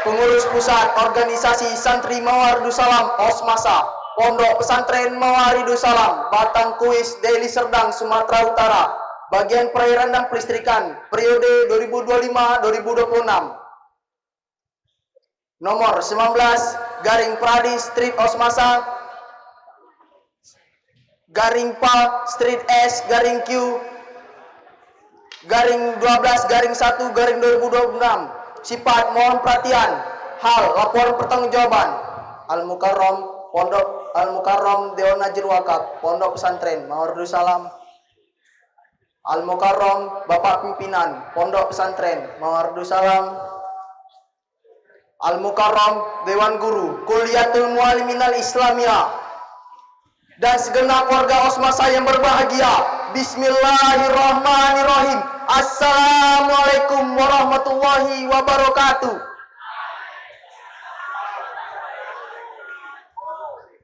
Pengurus Pusat Organisasi Santri Mawaridus Salam Osmasa, Pondok Pesantren Mawaridus Salam, Batang Kuis, Deli Serdang, Sumatera Utara, Bagian Perairan dan Pelistrikan, periode 2025-2026. Nomor 19, garing Pradi Street Osmasa, garing PAL Street S, garing Q, garing 12, garing 1, garing 2026. Sifat mohon perhatian. Hal laporan pertanggungjawaban. Al-Mukarram Pondok Al-Mukarram Dewan Najir Wakaf Pondok Pesantren Mawaridus Salam. Al-Mukarram Bapak Pimpinan Pondok Pesantren Mawaridus Salam. Al-Mukarram Dewan Guru Kuliatul Mualliminal Islamiyah dan segenap warga Osmasa yang berbahagia. Bismillahirrahmanirrahim. Assalamualaikum warahmatullahi wabarakatuh.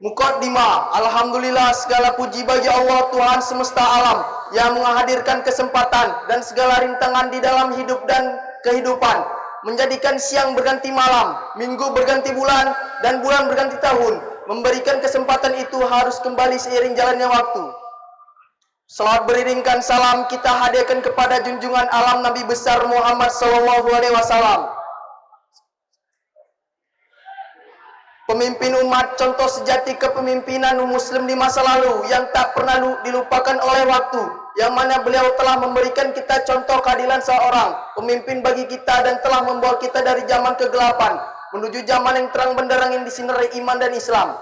Muqaddimah. Alhamdulillah, segala puji bagi Allah Tuhan semesta alam yang menghadirkan kesempatan dan segala rintangan di dalam hidup dan kehidupan, menjadikan siang berganti malam, minggu berganti bulan, dan bulan berganti tahun. Memberikan kesempatan itu harus kembali seiring jalannya waktu. Salawat beriringkan salam kita hadirkan kepada junjungan alam Nabi besar Muhammad SAW, pemimpin umat, contoh sejati kepemimpinan muslim di masa lalu yang tak pernah dilupakan oleh waktu, yang mana beliau telah memberikan kita contoh keadilan seorang pemimpin bagi kita dan telah membawa kita dari zaman kegelapan menuju zaman yang terang benderang yang disinari iman dan Islam.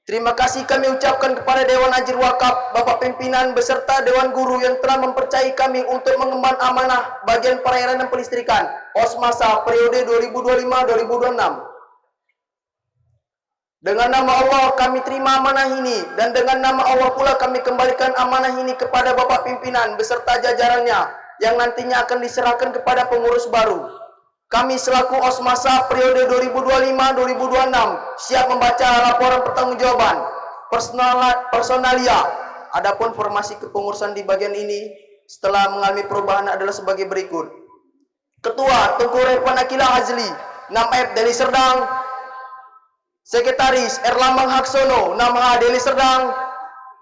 Terima kasih kami ucapkan kepada Dewan Najir Wakaf, Bapak Pimpinan beserta Dewan Guru yang telah mempercayai kami untuk mengemban amanah bagian perairan dan pelistrikan Osmasa periode 2025-2026. Dengan nama Allah kami terima amanah ini, dan dengan nama Allah pula kami kembalikan amanah ini kepada Bapak Pimpinan beserta jajarannya yang nantinya akan diserahkan kepada pengurus baru. Kami selaku Osmasa periode 2025-2026 siap membaca laporan pertanggungjawaban personalia. Adapun formasi kepengurusan di bagian ini setelah mengalami perubahan adalah sebagai berikut. Ketua Tengku Revan Akila Hazli 6F Deli Serdang. Sekretaris Erlambang Haksono 6H Deli Serdang.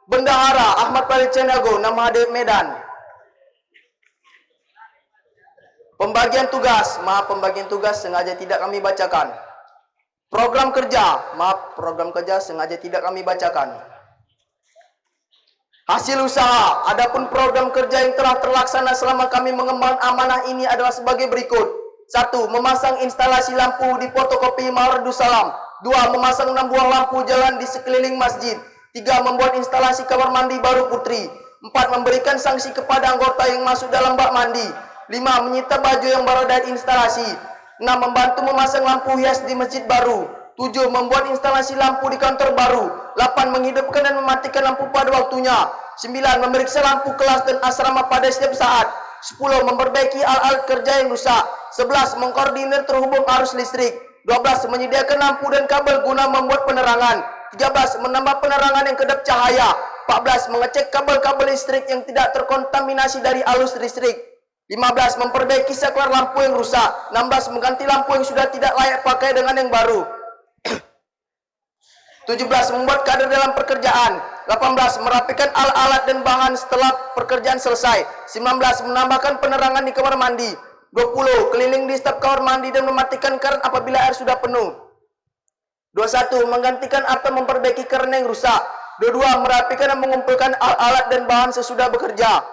Bendahara Ahmad Khalid Cenago 6H Medan. Pembagian tugas, maaf pembagian tugas sengaja tidak kami bacakan. Program kerja, maaf program kerja sengaja tidak kami bacakan. Hasil usaha, adapun program kerja yang telah terlaksana selama kami mengemban amanah ini adalah sebagai berikut. 1. Memasang instalasi lampu di fotokopi Mawaridus Salam. 2. Memasang 6 buah lampu jalan di sekeliling masjid. 3. Membuat instalasi kamar mandi baru putri. 4. Memberikan sanksi kepada anggota yang masuk dalam bak mandi. 5. Menyita baju yang baru dari instalasi. 6. Membantu memasang lampu hias di masjid baru. 7. Membuat instalasi lampu di kantor baru. 8. Menghidupkan dan mematikan lampu pada waktunya. 9. Memeriksa lampu kelas dan asrama pada setiap saat. 10. Memperbaiki alat kerja yang rusak. 11. Mengkoordinir terhubung arus listrik. 12. Menyediakan lampu dan kabel guna membuat penerangan. 13. Menambah penerangan yang kedap cahaya. 14. Mengecek kabel-kabel listrik yang tidak terkontaminasi dari arus listrik. 15. Memperbaiki saklar lampu yang rusak. 16. Mengganti lampu yang sudah tidak layak pakai dengan yang baru. 17. Membuat kader dalam pekerjaan. 18. Merapikan alat-alat dan bahan setelah pekerjaan selesai. 19. Menambahkan penerangan di kamar mandi. 20. Keliling di setiap kamar mandi dan mematikan keran apabila air sudah penuh. 21. Menggantikan atau memperbaiki keran yang rusak. 22. Merapikan dan mengumpulkan alat-alat dan bahan sesudah bekerja.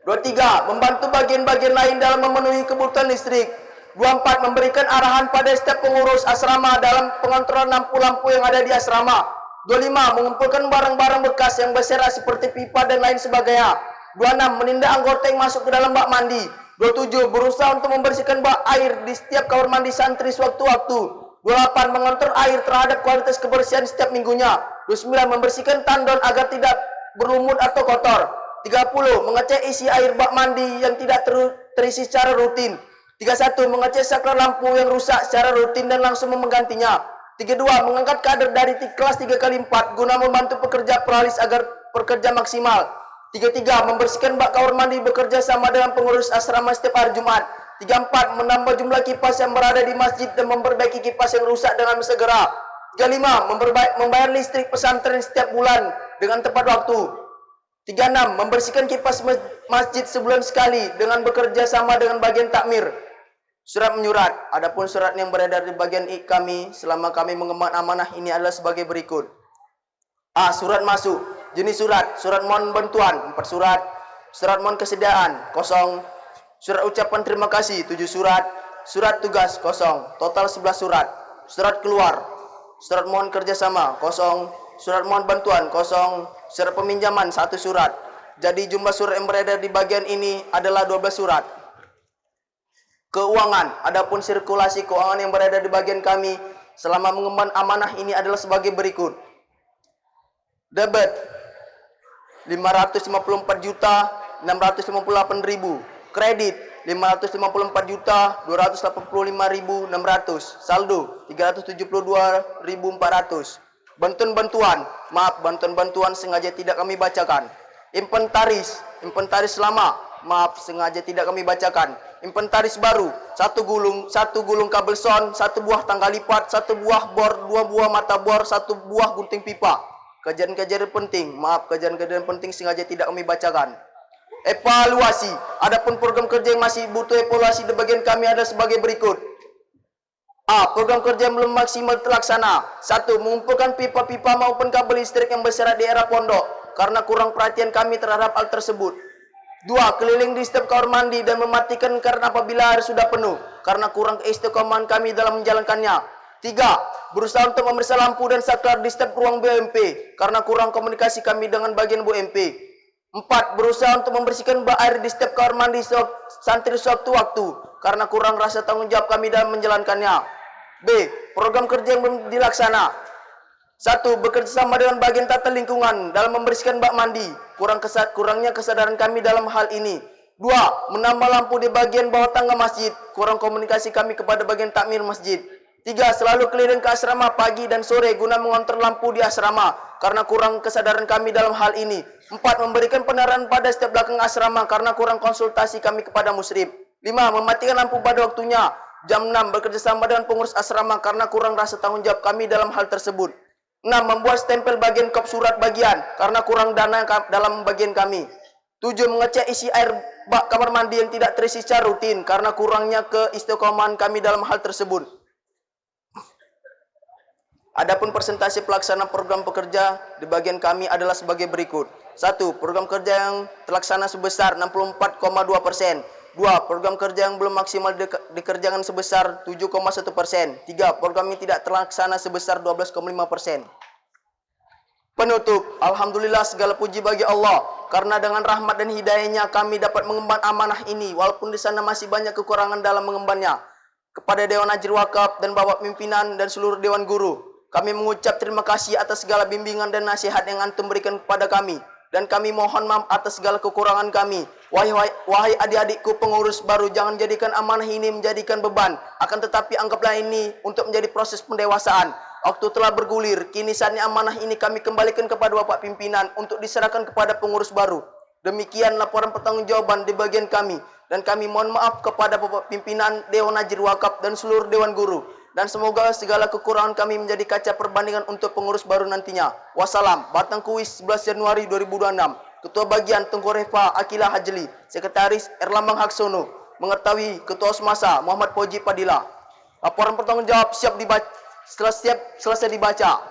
23. Membantu bagian-bagian lain dalam memenuhi kebutuhan listrik. 24. Memberikan arahan pada setiap pengurus asrama dalam pengontrolan lampu-lampu yang ada di asrama. 25. Mengumpulkan barang-barang bekas yang berserak seperti pipa dan lain sebagainya. 26. Menindak anggota yang masuk ke dalam bak mandi. 27. Berusaha untuk membersihkan bak air di setiap kamar mandi santri sewaktu-waktu. 28. Mengontrol air terhadap kualitas kebersihan setiap minggunya. 29. Membersihkan tandon agar tidak berlumut atau kotor. 30. Mengecek isi air bak mandi yang tidak terisi secara rutin. 31. Mengecek saklar lampu yang rusak secara rutin dan langsung menggantinya. 32. Mengangkat kader dari kelas 3x4 guna membantu pekerja peralis agar bekerja maksimal. 33. Membersihkan bak kamar mandi bekerja sama dengan pengurus asrama setiap hari Jumat. 34. Menambah jumlah kipas yang berada di masjid dan memperbaiki kipas yang rusak dengan segera. 35. Membayar listrik pesantren setiap bulan dengan tepat waktu. 36. Membersihkan kipas masjid sebulan sekali dengan bekerja sama dengan bagian takmir. Surat menyurat. Adapun surat yang beredar di bagian kami selama kami mengemban amanah ini adalah sebagai berikut. A. Surat masuk. Jenis surat. Surat mohon bantuan 4 surat. Surat mohon kesediaan 0. Surat ucapan terima kasih 7 surat. Surat tugas 0. Total 11 surat. Surat keluar. Surat mohon kerjasama 0. Surat mohon bantuan 0. Surat peminjaman 1 surat. Jadi jumlah surat yang beredar di bagian ini adalah 12 surat. Keuangan. Adapun sirkulasi keuangan yang beredar di bagian kami selama mengemban amanah ini adalah sebagai berikut. Debit 554.658.000. Kredit 554.285.600. Saldo 372.400. Bantuan-bantuan, maaf, bantuan-bantuan sengaja tidak kami bacakan. Inventaris lama, maaf, sengaja tidak kami bacakan. Inventaris baru, 1 gulung kabel sound, 1 buah tangga lipat, 1 buah bor, 2 buah mata bor, 1 buah gunting pipa. Kejadian-kejadian penting, maaf, kejadian-kejadian penting sengaja tidak kami bacakan. Evaluasi. Adapun program kerja yang masih butuh evaluasi di bagian kami ada sebagai berikut. A. Program kerja yang belum maksimal terlaksana. 1. Mengumpulkan pipa-pipa maupun kabel listrik yang berserat di daerah pondok karena kurang perhatian kami terhadap hal tersebut. 2. Keliling di setiap kamar mandi dan mematikan karena apabila air sudah penuh karena kurang keistiqomahan kami dalam menjalankannya. 3. Berusaha untuk memeriksa lampu dan saklar di setiap ruang BMP karena kurang komunikasi kami dengan bagian BMP. 4. Berusaha untuk membersihkan bak air di setiap kamar mandi santri sewaktu-waktu karena kurang rasa tanggung jawab kami dalam menjalankannya. B. Program kerja yang belum dilaksana. 1. Bekerja sama dengan bagian tata lingkungan dalam membersihkan bak mandi. Kurangnya kesadaran kami dalam hal ini. 2. Menambah lampu di bagian bawah tangga masjid. Kurang komunikasi kami kepada bagian takmir masjid. 3. Selalu keliling ke asrama pagi dan sore guna mengontrol lampu di asrama karena kurang kesadaran kami dalam hal ini. 4. Memberikan penerangan pada setiap belakang asrama karena kurang konsultasi kami kepada musyrif. 5. Mematikan lampu pada waktunya. Jam 6. Bekerjasama dengan pengurus asrama karena kurang rasa tanggung jawab kami dalam hal tersebut. 6. Membuat stempel bagian kop surat bagian karena kurang dana dalam bagian kami. 7. Mengecek isi air bak kamar mandi yang tidak terisi secara rutin karena kurangnya keistiqomahan kami dalam hal tersebut. Adapun persentase pelaksana program pekerja di bagian kami adalah sebagai berikut. 1. Program kerja yang terlaksana sebesar 64,2%. 2. Program kerja yang belum maksimal dikerjakan sebesar 7,1%. 3. Program yang tidak terlaksana sebesar 12,5%. Penutup, Alhamdulillah segala puji bagi Allah karena dengan rahmat dan hidayahnya kami dapat mengemban amanah ini walaupun di sana masih banyak kekurangan dalam mengembannya. Kepada Dewan Ajir Wakaf dan Bapak Pimpinan dan seluruh Dewan Guru, kami mengucap terima kasih atas segala bimbingan dan nasihat yang antum berikan kepada kami. Dan kami mohon maaf atas segala kekurangan kami. Wahai adik-adikku pengurus baru, jangan jadikan amanah ini menjadikan beban. Akan tetapi anggaplah ini untuk menjadi proses pendewasaan. Waktu telah bergulir, kini saatnya amanah ini kami kembalikan kepada Bapak Pimpinan untuk diserahkan kepada pengurus baru. Demikian laporan pertanggungjawaban di bagian kami. Dan kami mohon maaf kepada Bapak Pimpinan Dewan Ajir Wakaf dan seluruh Dewan Guru. Dan semoga segala kekurangan kami menjadi kaca perbandingan untuk pengurus baru nantinya. Wassalam. Batang Kuis 11 Januari 2026. Ketua Bagian Tengku Refa Akila Hajli. Sekretaris Erlambang Haksono. Mengetahui Ketua Semasa Muhammad Poji Padilla. Laporan pertanggungjawab siap dibaca. Setelah selesai dibaca,